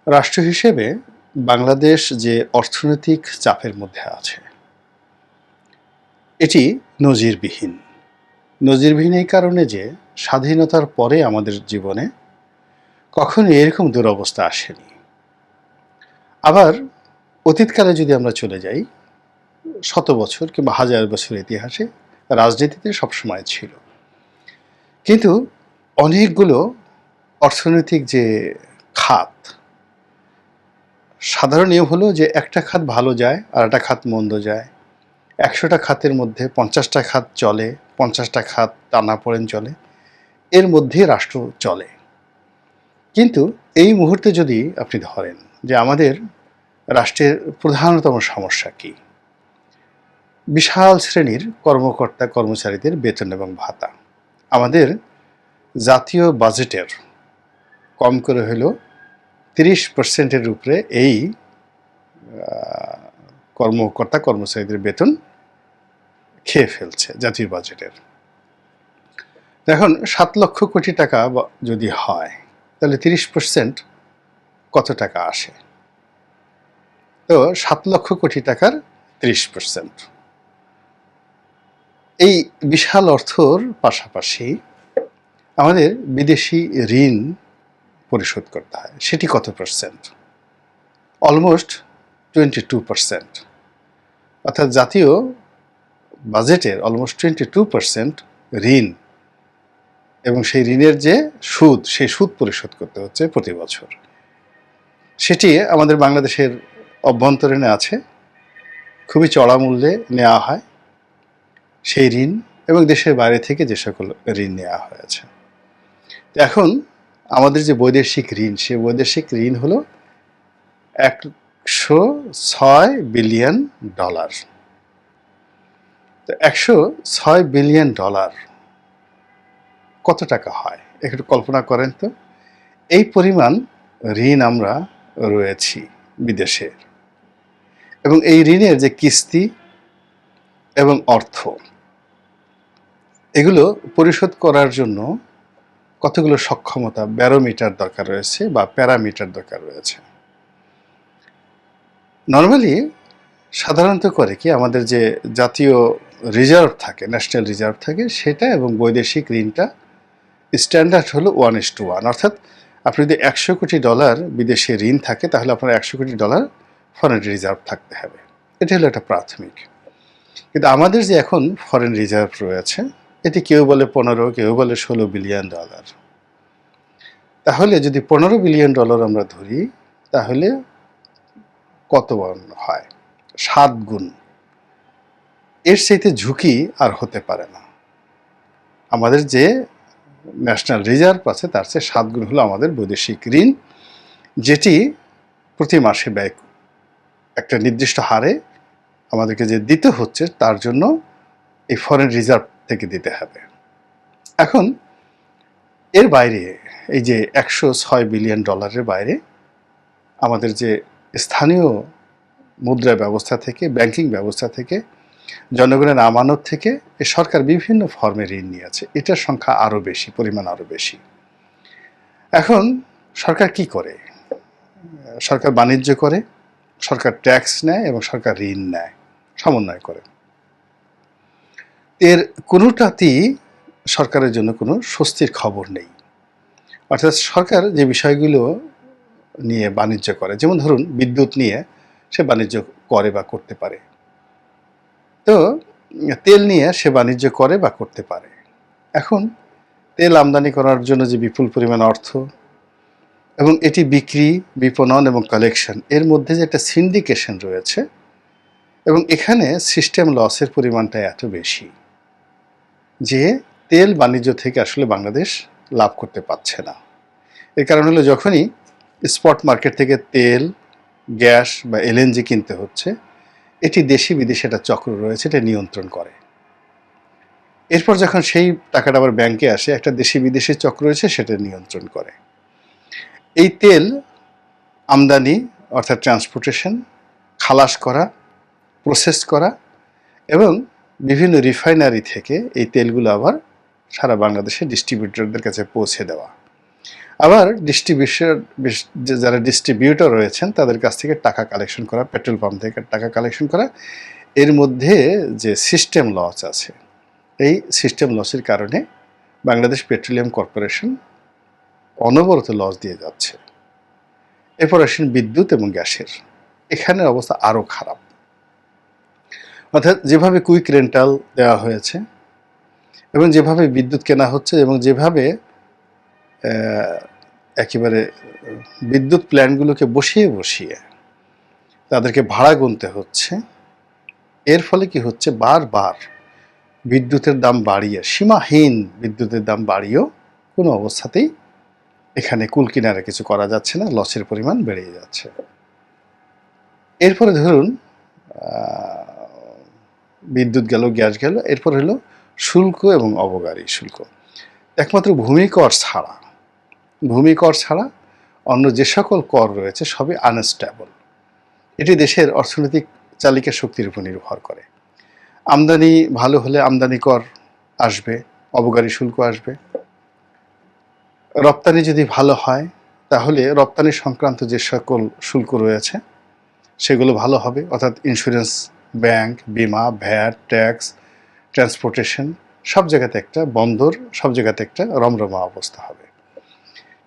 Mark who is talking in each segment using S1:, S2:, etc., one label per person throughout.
S1: রাষ্ট্র হিসেবে বাংলাদেশ যে অর্থনৈতিক চাপের মধ্যে আছে এটি নজিরবিহীন। নজিরবিহীন এই কারণে যে স্বাধীনতার পরে আমাদের জীবনে কখনো এরকম দুরবস্থা আসেনি। আবার অতীতকালে যদি আমরা চলে যাই, শত বছর কিংবা হাজার বছর ইতিহাসে রাজনীতিতে সবসময় ছিল, কিন্তু অনেকগুলো অর্থনৈতিক যে খাত, সাধারণ নিয়ম হলো যে একটা খাত ভালো যায় আর একটা খাত মন্দ যায়। ১০০টা খাতের মধ্যে ৫০টা খাত চলে, ৫০টা খাত টানাপোড়েন চলে, এর মধ্যে রাষ্ট্র চলে। কিন্তু এই মুহূর্তে যদি আপনি ধরেন যে আমাদের রাষ্ট্রের প্রধানতম সমস্যা কি, বিশাল শ্রেণীর কর্মকর্তা কর্মচারীদের বেতন এবং ভাতা। আমাদের জাতীয় বাজেটের কম করে হলেও ৩০% উপরে এই কর্মকর্তা কর্মচারীদের বেতন খেয়ে ফেলছে জাতীয় বাজেটের। এখন ৭ লক্ষ কোটি টাকা যদি হয়, তাহলে ৩০% কত টাকা আসে? তো ৭ লক্ষ কোটি টাকার ৩০%। এই বিশাল অর্থর পাশাপাশি আমাদের বিদেশি ঋণ পরিশোধ করতে হয়, সেটি কত পার্সেন্ট? অলমোস্ট 22%। অর্থাৎ জাতীয় বাজেটের অলমোস্ট 22% ঋণ, এবং সেই ঋণের যে সুদ, সেই সুদ পরিশোধ করতে হচ্ছে প্রতি বছর। সেটি আমাদের বাংলাদেশের অভ্যন্তরীণে আছে, খুবই চড়া মূল্যে নেওয়া হয় সেই ঋণ, এবং দেশের বাইরে থেকে যে সকল ঋণ নেওয়া হয়েছে। এখন আমাদের যে বৈদেশিক ঋণ, সে বৈদেশিক ঋণ হলো $106 বিলিয়ন। তো $106 বিলিয়ন কত টাকা হয় একটু কল্পনা করেন তো। এই পরিমাণ ঋণ আমরা রয়েছি বিদেশের, এবং এই ঋণের যে কিস্তি এবং অর্থ, এগুলো পরিশোধ করার জন্য কতগুলো সক্ষমতা, ব্যারোমিটার দরকার রয়েছে বা প্যারামিটার দরকার রয়েছে। নর্মালি সাধারণত করে কি, আমাদের যে জাতীয় রিজার্ভ থাকে, ন্যাশনাল রিজার্ভ থাকে, সেটা এবং বৈদেশিক ঋণটা স্ট্যান্ডার্ড হলো 1:1। অর্থাৎ আপনি যদি $100 কোটি বিদেশি ঋণ থাকে, তাহলে আপনার $100 কোটি ফরেন রিজার্ভ থাকতে হবে। এটা হলো একটা প্রাথমিক। কিন্তু আমাদের যে এখন ফরেন রিজার্ভ রয়েছে, এটি কেউ বলে 15, কেউ বলে $16 বিলিয়ন। তাহলে যদি $15 বিলিয়ন আমরা ধরি, তাহলে কত হয়? 7 গুণ। এর চাইতে ঝুঁকি আর হতে পারে না। আমাদের যে ন্যাশনাল রিজার্ভ আছে, তার চেয়ে 7 গুণ হলো আমাদের বৈদেশিক ঋণ, যেটি প্রতি মাসে ব্যয় একটা নির্দিষ্ট হারে আমাদেরকে যে দিতে হচ্ছে, তার জন্য এই ফরেন রিজার্ভ থেকে দিতে হবে। এখন এর বাইরে, এই যে $106 বিলিয়ন বাইরে আমাদের যে স্থানীয় মুদ্রা ব্যবস্থা থেকে, ব্যাংকিং ব্যবস্থা থেকে, জনগণের আমানত থেকে এই সরকার বিভিন্ন ফর্মে ঋণ নিয়েছে। এটার সংখ্যা আরও বেশি, পরিমাণ আরও বেশি। এখন সরকার কি করে? সরকার বাণিজ্য করে, সরকার ট্যাক্স নেয়, এবং সরকার ঋণ নেয়, সমন্বয় করে। এর কোনোটাতেই সরকারের জন্য কোনো স্বস্তির খবর নেই। অর্থাৎ সরকার যে বিষয়গুলো নিয়ে বাণিজ্য করে, যেমন ধরুন বিদ্যুৎ নিয়ে সে বাণিজ্য করে বা করতে পারে, তো তেল নিয়ে সে বাণিজ্য করে বা করতে পারে। এখন তেল আমদানি করার জন্য যে বিপুল পরিমাণ অর্থ, এবং এটি বিক্রি, বিপণন এবং কালেকশন, এর মধ্যে যে একটা সিন্ডিকেশন রয়েছে, এবং এখানে সিস্টেম লসের পরিমাণটা এত বেশি যে তেল বাণিজ্য থেকে আসলে বাংলাদেশ লাভ করতে পারছে না। এর কারণ হলো, যখনই স্পট মার্কেট থেকে তেল, গ্যাস বা এলএনজি কিনতে হচ্ছে, এটি দেশি বিদেশি একটা চক্র রয়েছে, এটা নিয়ন্ত্রণ করে। এরপর যখন সেই টাকাটা আবার ব্যাংকে আসে, একটা দেশি বিদেশি চক্র রয়েছে, সেটা নিয়ন্ত্রণ করে। এই তেল আমদানি, অর্থাৎ ট্রান্সপোর্টেশন, খালাস করা, প্রসেস করা, এবং বিভিন্ন রিফাইনারি থেকে এই তেলগুলো আবার সারা বাংলাদেশে ডিস্ট্রিবিউটরদের কাছে পৌঁছে দেওয়া। আবার যারা ডিস্ট্রিবিউটর রয়েছেন তাদের কাছ থেকে টাকা কালেকশন করা, পেট্রোল পাম্প থেকে টাকা কালেকশন করা, এর মধ্যে যে সিস্টেম লস আছে, এই সিস্টেম লসের কারণে বাংলাদেশ পেট্রোলিয়াম কর্পোরেশন অনবরত লস দিয়ে যাচ্ছে। এরপর আসেন বিদ্যুৎ এবং গ্যাসের, এখানে অবস্থা আরও খারাপ। অর্থাৎ যেভাবে কুইক রেন্টাল দেওয়া হয়েছে এবং যেভাবে বিদ্যুৎ কেনা হচ্ছে এবং যেভাবে একেবারে বিদ্যুৎ প্ল্যান্টগুলোকে বসিয়ে বসিয়ে তাদেরকে ভাড়া গুনতে হচ্ছে, এর ফলে কি হচ্ছে, বারবার বিদ্যুতের দাম বাড়িয়ে, সীমাহীন বিদ্যুতের দাম বাড়িয়েও কোনো অবস্থাতেই এখানে কুল কিনারে কিছু করা যাচ্ছে না, লসের পরিমাণ বেড়ে যাচ্ছে। এরপরে ধরুন বিদ্যুৎ গেল, গ্যাস গেল, এরপর হলো শুল্ক এবং অবগারি শুল্ক। একমাত্র ভূমিকর ছাড়া অন্য যে সকল কর রয়েছে সবই আনস্টেবল। এটি দেশের অর্থনৈতিক চালিকা শক্তির উপর নির্ভর করে। আমদানি ভালো হলে আমদানি কর আসবে, অবগারি শুল্ক আসবে। রপ্তানি যদি ভালো হয় তাহলে রপ্তানি সংক্রান্ত যে সকল শুল্ক রয়েছে সেগুলো ভালো হবে, অর্থাৎ ইন্স্যুরেন্স, ব্যাংক, বিমা, ভ্যাট, ট্যাক্স, ট্রান্সপোর্টেশন, সব জায়গাতে একটা বন্দর, সব জায়গাতে একটা রমরমা অবস্থা হবে।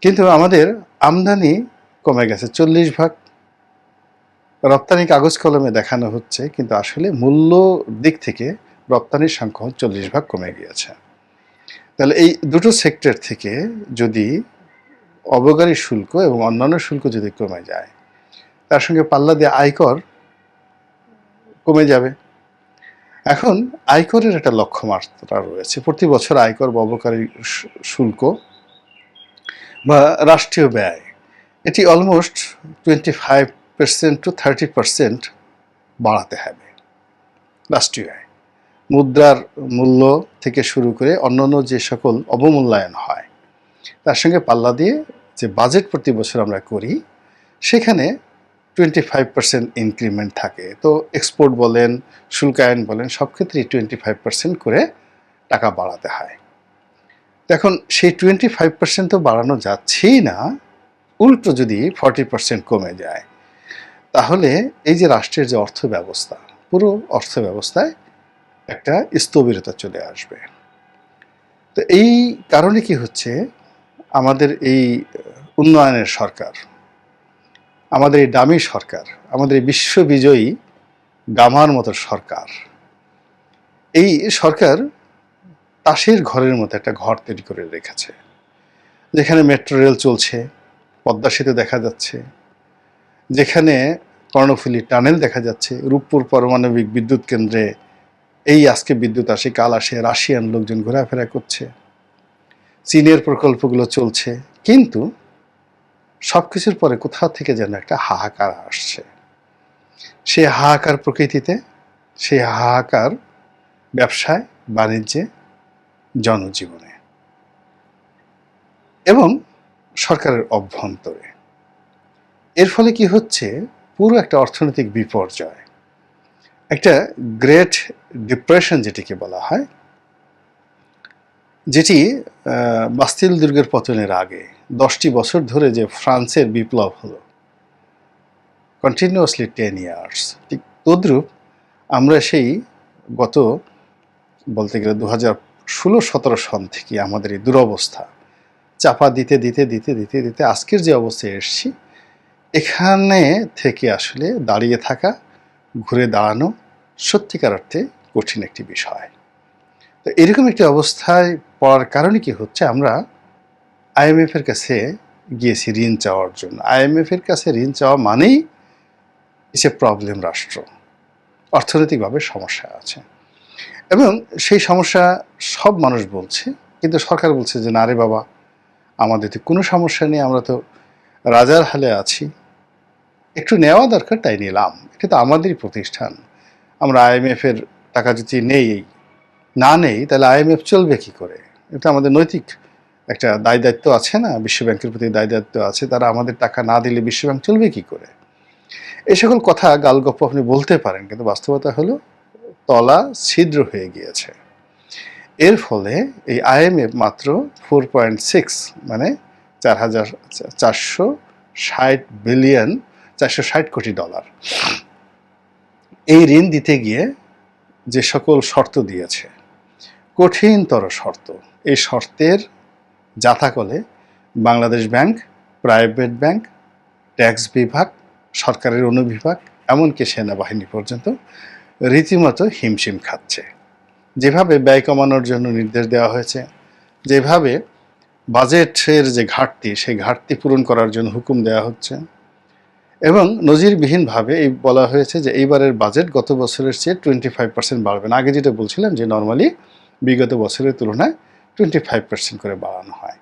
S1: কিন্তু আমাদের আমদানি কমে গেছে 40%, রপ্তানি কাগজ কলমে দেখানো হচ্ছে, কিন্তু আসলে মূল্য দিক থেকে রপ্তানির সংখ্যা 40% কমে গিয়েছে। তাহলে এই দুটো সেক্টর থেকে যদি অবগারি শুল্ক এবং অন্যান্য শুল্ক যদি কমে যায়, তার সঙ্গে পাল্লা দিয়ে আয়কর কমে যাবে। এখন আয়করের একটা লক্ষ্যমাত্রা রয়েছে, প্রতি বছর আয়কর বা অবকারী শুল্ক বা রাষ্ট্রীয় ব্যয়, এটি অলমোস্ট 25% to 30% বাড়াতে হবে। রাষ্ট্রীয় আয়, মুদ্রার মূল্য থেকে শুরু করে অন্যান্য যে সকল অবমূল্যায়ন হয় তার সঙ্গে পাল্লা দিয়ে যে বাজেট প্রতি বছর আমরা করি সেখানে 25% ইনক্রিমেন্ট থাকে। তো এক্সপোর্ট বলেন, শুল্কায়ন বলেন, সব ক্ষেত্রেই 25% করে টাকা বাড়াতে হয়। এখন সেই 25% তো বাড়ানো যাচ্ছেই না, উল্টো যদি 40% কমে যায় তাহলে এই যে রাষ্ট্রের যে অর্থ ব্যবস্থা, পুরো অর্থ ব্যবস্থায় একটা স্থবিরতা চলে আসবে। তো এই কারণে কি হচ্ছে, আমাদের এই উন্নয়নের সরকার, আমাদের এই দামি সরকার, আমাদের এই বিশ্ববিজয়ী গামার মতো সরকার, এই সরকার তাসের ঘরের মতো একটা ঘর তৈরি করে রেখেছে, যেখানে মেট্রো রেল চলছে, পদ্মা সেতু দেখা যাচ্ছে, যেখানে কর্ণফুলী টানেল দেখা যাচ্ছে, রূপপুর পারমাণবিক বিদ্যুৎ কেন্দ্রে এই আজকে বিদ্যুৎ আসে, কাল আসে, রাশিয়ান লোকজন ঘোরাফেরা করছে, চীনের প্রকল্পগুলো চলছে, কিন্তু সব কিছুর পরে কোথাও থেকে যেন একটা হাহাকার আসছে। সেই হাহাকার প্রকৃতিতে, সেই হাহাকার ব্যবসায়, বাণিজ্যে, জনজীবনে এবং সরকারের অভ্যন্তরে। এর ফলে কি হচ্ছে, পুরো একটা অর্থনৈতিক বিপর্যয়, একটা গ্রেট ডিপ্রেশন যেটিকে বলা হয়, যেটি বাস্তিল দুর্গের পতনের আগে 10টি বছর ধরে যে ফ্রান্সের বিপ্লব হলো, কন্টিনিউয়াসলি 10 ইয়ার্স, ঠিক তদ্রূপ আমরা সেই গত বলতে গেলে 2016-17 সন থেকে আমাদের এই দুরবস্থা চাপা দিতে দিতে দিতে দিতে দিতে আজকের যে অবস্থায় এসেছি, এখানে থেকে আসলে দাঁড়িয়ে থাকা, ঘুরে দাঁড়ানো সত্যিকার অর্থে কঠিন একটি বিষয়। তো এরকম একটি অবস্থায় পড়ার কারণে কি হচ্ছে, আমরা আইএমএফের কাছে গিয়েছি ঋণ চাওয়ার জন্য। আইএমএফের কাছে ঋণ চাওয়া মানেই ইটস এ প্রবলেম, রাষ্ট্র অর্থনৈতিকভাবে সমস্যা আছে এবং সেই সমস্যা সব মানুষ বলছে, কিন্তু সরকার বলছে যে না রে বাবা, আমাদের তো কোনো সমস্যা নেই, আমরা তো রাজার হালে আছি, একটু নেওয়া দরকার তাই নিলাম, এটা তো আমাদেরই প্রতিষ্ঠান, আমরা আইএমএফের টাকা যদি না নেই তাহলে আইএমএফ চলবে কি করে, এটা আমাদের নৈতিক একটা দায় দায়িত্ব আছে না, বিশ্বব্যাংকের প্রতি দায় দায়িত্ব আছে, তারা আমাদের টাকা না দিলে বিশ্বব্যাংক চলবে কি করে। এই সকল কথা গালগপ্প আপনি বলতে পারেন, কিন্তু বাস্তবতা হলো তলা ছিদ্র হয়ে গিয়েছে। এর ফলে এই আইএমএফ মাত্র 4.6 মানে $4,460 বিলিয়ন এই ঋণ দিতে গিয়ে যে সকল শর্ত দিয়েছে, কঠিনতর শর্ত, এই শর্তের জাতাকলে Bangladesh bank, private bank, tax বিভাগ, সরকারের অনুবিভাগ, এমনকি সেনাবাহিনী পর্যন্ত রীতিমতো হিমশিম খাচ্ছে। যেভাবে ব্যয় কমানোর জন্য নির্দেশ দেওয়া হয়েছে, যেভাবে বাজেটের যে ঘাটতি, সেই ঘাটতি পূরণ করার জন্য হুকুম দেওয়া হচ্ছে, এবং নজিরবিহীনভাবে এই বলা হয়েছে যে এইবারের বাজেট গত বছরের চেয়ে 25% বাড়বে না। আগে যেটা বলছিলাম যে নর্মালি বিগত বছরের তুলনায় 25% করে বাড়ানো হয়।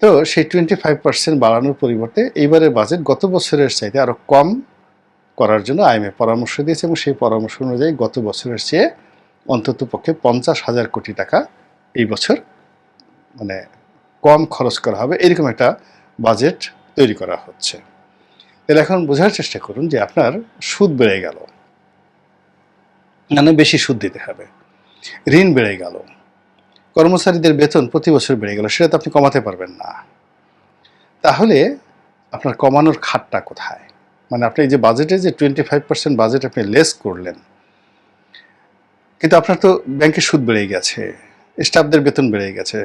S1: তো সেই 25% বাড়ানোর পরিবর্তে এইবারের বাজেট গত বছরের চাইতে আরও কম করার জন্য IMF পরামর্শ দিয়েছে, এবং সেই পরামর্শ অনুযায়ী গত বছরের চেয়ে অন্তত পক্ষে 50,000 কোটি টাকা এই বছর মানে কম খরচ করা হবে, এরকম একটা বাজেট তৈরি করা হচ্ছে। তাহলে এখন বোঝার চেষ্টা করুন যে আপনার সুদ বেড়ে গেল, মানে বেশি সুদ দিতে হবে, ঋণ বেড়ে গেল, কর্মচারীদের বেতন প্রতি বছর বেড়ে গেল, সেটা তো আপনি কমাতে পারবেন না। তাহলে আপনার কমানোর খাতটা কোথায়? মানে আপনি এই যে বাজেটে যে 25% বাজেট আপনি লেস করলেন, কিন্তু আপনার তো ব্যাংকের সুদ বেড়ে গেছে, স্টাফদের বেতন বেড়ে গেছে,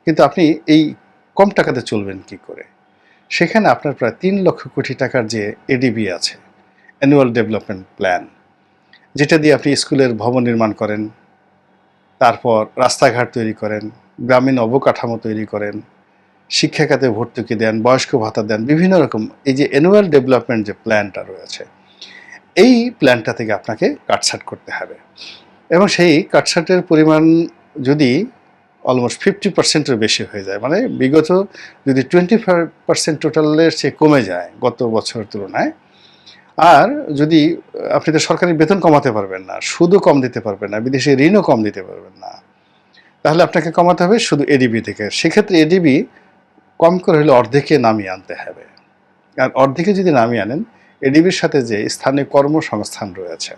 S1: কিন্তু আপনি এই কম টাকাতে চলবেন কি করে? সেখানে আপনার প্রায় 3 লক্ষ কোটি টাকার যে ADB আছে, অ্যানুয়াল ডেভেলপমেন্ট প্ল্যান, যেটা দিয়ে আপনি স্কুলের ভবন নির্মাণ করেন, তারপর রাস্তাঘাট তৈরি করেন, গ্রামীণ অবকাঠামো তৈরি করেন, শিক্ষা খাতে ভর্তুকি দেন, বয়স্ক ভাতা দেন, বিভিন্ন রকম এই যে অ্যানুয়াল ডেভেলপমেন্ট যে প্ল্যানটা রয়েছে, এই প্ল্যানটা থেকে আপনাকে কাটছাট করতে হবে। এবং সেই কাটছাটের পরিমাণ যদি অলমোস্ট 50%-এর বেশি হয়ে যায়, মানে বিগত যদি 25% টোটালের চেয়ে কমে যায় গত বছরের তুলনায়, আর যদি আপনি তো সরকারি বেতন কমাতে পারবেন না, সুদও কম দিতে পারবেন না, বিদেশি ঋণও কম দিতে পারবেন না, তাহলে আপনাকে কমাতে হবে শুধু ADB থেকে। সেক্ষেত্রে ADB কম করে হলে অর্ধেকে নামিয়ে আনতে হবে। আর অর্ধেকে যদি নামিয়ে আনেন, ADBর সাথে যে স্থানীয় কর্মসংস্থান রয়েছে,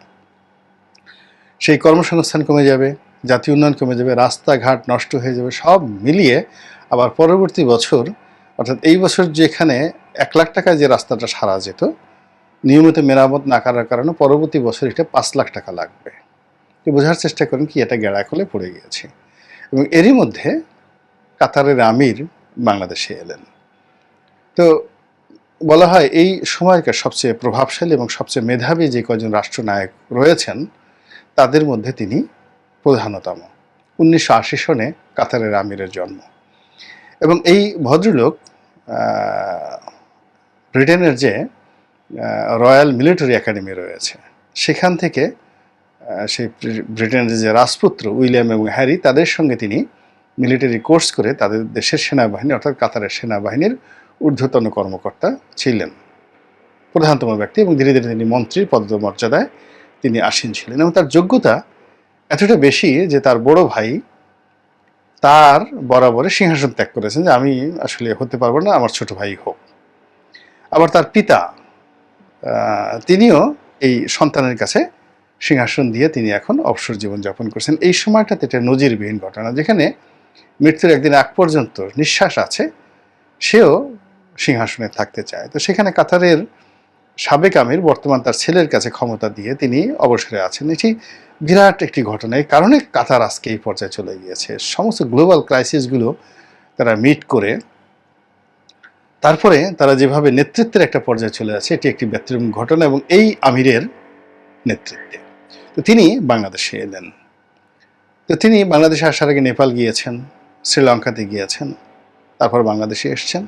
S1: সেই কর্মসংস্থান কমে যাবে, জাতীয় উন্নয়ন কমে যাবে, রাস্তাঘাট নষ্ট হয়ে যাবে, সব মিলিয়ে আবার পরবর্তী বছর, অর্থাৎ এই বছর যেখানে 1 লাখ টাকায় যে রাস্তাটা সারা যেত, নিয়মিত মেরামত না করার কারণে পরবর্তী বছর এটা 5 লাখ টাকা লাগবে। তো বোঝার চেষ্টা করেন কি এটা গেড়াকলে পড়ে গিয়েছে। এবং এরই মধ্যে কাতারের আমির বাংলাদেশে এলেন। তো বলা হয় এই সময়কার সবচেয়ে প্রভাবশালী এবং সবচেয়ে মেধাবী যে কজন রাষ্ট্রনায়ক রয়েছেন, তাদের মধ্যে তিনি প্রধানতম। 1980 সনে কাতারের আমিরের জন্ম, এবং এই ভদ্রলোক ব্রিটেনের যে রয়্যাল মিলিটারি একাডেমি রয়েছে, সেখান থেকে সেই ব্রিটেনের যে রাজপুত্র উইলিয়াম এবং হ্যারি, তাদের সঙ্গে তিনি মিলিটারি কোর্স করে তাদের দেশের সেনাবাহিনী অর্থাৎ কাতারের সেনাবাহিনীর ঊর্ধ্বতন কর্মকর্তা ছিলেন, প্রধানতম ব্যক্তি, এবং ধীরে ধীরে তিনি মন্ত্রীর পদমর্যাদায় তিনি আসীন ছিলেন। এবং তার যোগ্যতা এতটা বেশি যে তার বড় ভাই তার বরাবরে সিংহাসন ত্যাগ করেছেন, যে আমি আসলে হতে পারবো না, আমার ছোট ভাই হোক। আবার তার পিতা তিনিও এই সন্তানের কাছে সিংহাসন দিয়ে তিনি এখন অবসর জীবন যাপন করছেন। এই সময়টাতে এটা নজিরবিহীন ঘটনা, যেখানে মৃত্যুর একদিন আগ পর্যন্ত নিঃশ্বাস আছে, সেও সিংহাসনে থাকতে চায়। তো সেখানে কাতারের সাবেক আমির বর্তমান তার ছেলের কাছে ক্ষমতা দিয়ে তিনি অবসরে আছেন। এটি বিরাট একটি ঘটনা। এই কারণে কাতার আজকে এই পর্যায়ে চলে গিয়েছে। সমস্ত গ্লোবাল ক্রাইসিসগুলো তারা মিট করে তারপরে তারা যেভাবে নেতৃত্বের একটা পর্যায়ে চলে আছে, এটি একটি ব্যতিক্রম ঘটনা, এবং এই আমিরের নেতৃত্বে। তো তিনি বাংলাদেশে এলেন। তো তিনি বাংলাদেশে আসার আগে নেপাল গিয়েছেন, শ্রীলঙ্কাতে গিয়েছেন, তারপর বাংলাদেশে এসছেন।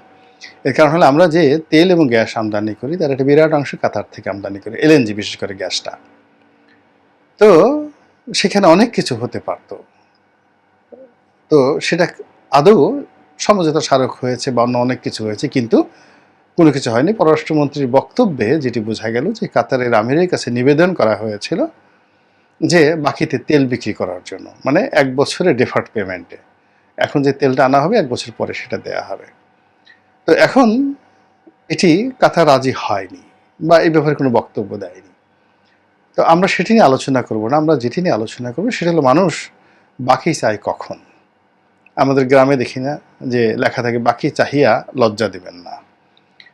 S1: এর কারণ হলো আমরা যে তেল এবং গ্যাস আমদানি করি, তার একটা বিরাট অংশ কাতার থেকে আমদানি করি, LNG বিশেষ করে গ্যাসটা। তো সেখানে অনেক কিছু হতে পারত, তো সেটা আদৌ সমঝোতা স্মারক হয়েছে বা অন্য অনেক কিছু হয়েছে, কিন্তু কোনো কিছু হয়নি। পররাষ্ট্রমন্ত্রীর বক্তব্যে যেটি বোঝা গেল যে কাতারের আমিরের কাছে নিবেদন করা হয়েছিল যে বাকিতে তেল বিক্রি করার জন্য, মানে 1 বছরের ডেফার্ড পেমেন্টে, এখন যে তেলটা আনা হবে 1 বছর পরে সেটা দেয়া হবে। তো এখন এটি কাতার রাজি হয়নি বা এই ব্যাপারে কোনো বক্তব্য দেয়নি। তো আমরা সেটি নিয়ে আলোচনা করব না, আমরা যেটি নিয়ে আলোচনা করবো সেটা হলো মানুষ বাকি চায় কখন। আমাদের গ্রামে দেখি না যে লেখা থাকে বাকি চাহিয়া লজ্জা দিবেন না।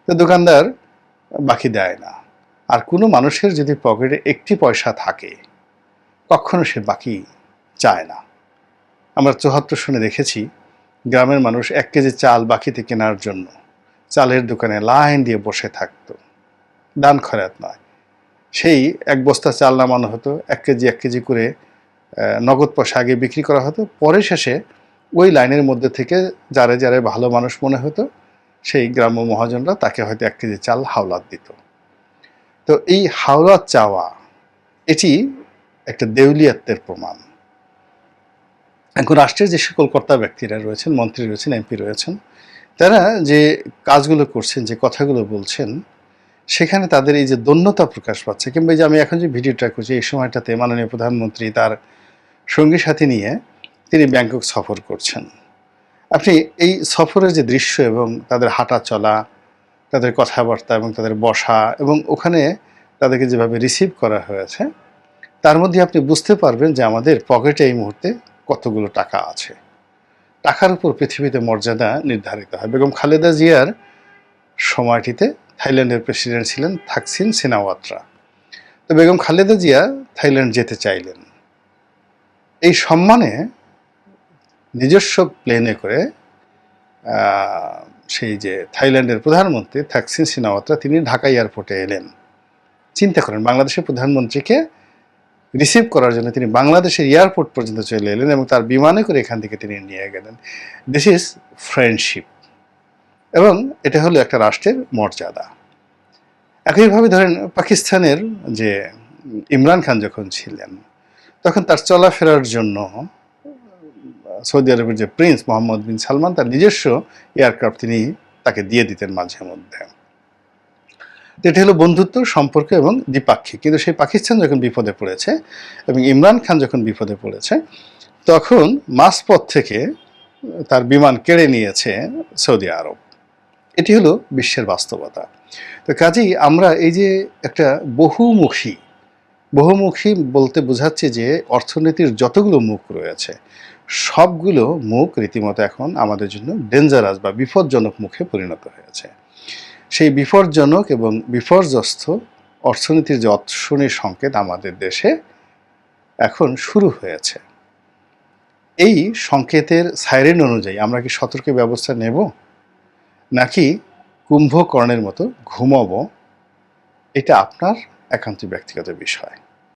S1: তো দোকানদার বাকি দেয় না। আর কোনো মানুষের যদি পকেটে একটি পয়সা থাকে কখনো সে বাকি চায় না। আমরা ৭৪ সনে দেখেছি গ্রামের মানুষ ১ কেজি চাল বাকিতে কেনার জন্য চালের দোকানে লাইন দিয়ে বসে থাকতো, দান খয়রাত নয়। সেই ১ বস্তা চাল নামানো হতো, ১ কেজি করে নগদ পয়সা আগে বিক্রি করা হতো, পরে শেষে ওই লাইনের মধ্যে থেকে যারে যারে ভালো মানুষ মনে হতো সেই গ্রাম্য মহাজনরা তাকে হয়তো ১ কেজি চাল হাওলাত দিত। তো এই হাওলাত চাওয়া এটি একটা দেউলিয়াত্বের প্রমাণ। এখন রাষ্ট্রের যে সকল কর্তা ব্যক্তিরা রয়েছেন, মন্ত্রী রয়েছেন, এমপি রয়েছেন, তারা যে কাজগুলো করছেন, যে কথাগুলো বলছেন, সেখানে তাদের এই যে দন্যতা প্রকাশ পাচ্ছে। কিংবা এই যে আমি এখন যে ভিডিওটা করছি এই সময়টাতে মাননীয় প্রধানমন্ত্রী তার সঙ্গী সাথী নিয়ে তিনি ব্যাংকক সফর করছেন। আপনি এই সফরের যে দৃশ্য এবং তাদের হাঁটা চলা, তাদের কথাবার্তা এবং তাদের বসা এবং ওখানে তাদেরকে যেভাবে রিসিভ করা হয়েছে, তার মধ্যে আপনি বুঝতে পারবেন যে আমাদের পকেটে এই মুহূর্তে কতগুলো টাকা আছে। টাকার উপর পৃথিবীতে মর্যাদা নির্ধারিত হয়। বেগম খালেদা জিয়ার সময়টিতে থাইল্যান্ডের প্রেসিডেন্ট ছিলেন থাকসিন সিনাওয়াত্রা। তো বেগম খালেদা জিয়া থাইল্যান্ড যেতে চাইলেন। এই সম্মানে নিজস্ব প্লেনে করে সেই যে থাইল্যান্ডের প্রধানমন্ত্রী থাকসিন সিনাওয়াত্রা তিনি ঢাকা এয়ারপোর্টে এলেন। চিন্তা করেন, বাংলাদেশের প্রধানমন্ত্রীকে রিসিভ করার জন্য তিনি বাংলাদেশের এয়ারপোর্ট পর্যন্ত চলে এলেন এবং তার বিমানে করে এখান থেকে তিনি নিয়ে গেলেন। দিস ইজ ফ্রেন্ডশিপ, এবং এটা হলো একটা রাষ্ট্রের মর্যাদা। একইভাবে ধরেন পাকিস্তানের যে ইমরান খান যখন ছিলেন তখন তার চলাফেরার জন্য সৌদি আরবের যে প্রিন্স মোহাম্মদ বিন সালমান তার নিজস্ব এয়ারক্রাফট তিনি তাকে দিয়ে দিতেন মাঝে মধ্যে। এটা হলো বন্ধুত্ব, সম্পর্ক এবং দ্বিপাক্ষিক। কিন্তু সেই পাকিস্তান যখন বিপদে পড়েছে এবং ইমরান খান যখন বিপদে পড়েছে তখন মাঝপথ থেকে তার বিমান কেড়ে নিয়েছে সৌদি আরব। এটি হলো বিশ্বের বাস্তবতা। তো কাজেই আমরা এই যে একটা বহুমুখী বলতে বোঝাচ্ছে যে অর্থনীতির যতগুলো মুখ রয়েছে সবগুলো মুখ রীতিমতো এখন আমাদের জন্য ডেঞ্জারাস বা বিপজ্জনক মুখে পরিণত হয়েছে। সেই বিপজ্জনক এবং বিপর্যস্ত অর্থনীতির যে অর্শনীর সংকেত আমাদের দেশে এখন শুরু হয়েছে। এই সংকেতের সাইরেন অনুযায়ী আমরা কি সতর্ক ব্যবস্থা নেব, নাকি কুম্ভকর্ণের মতো ঘুমাবো? এটা আপনার একান্ত ব্যক্তিগত বিষয়।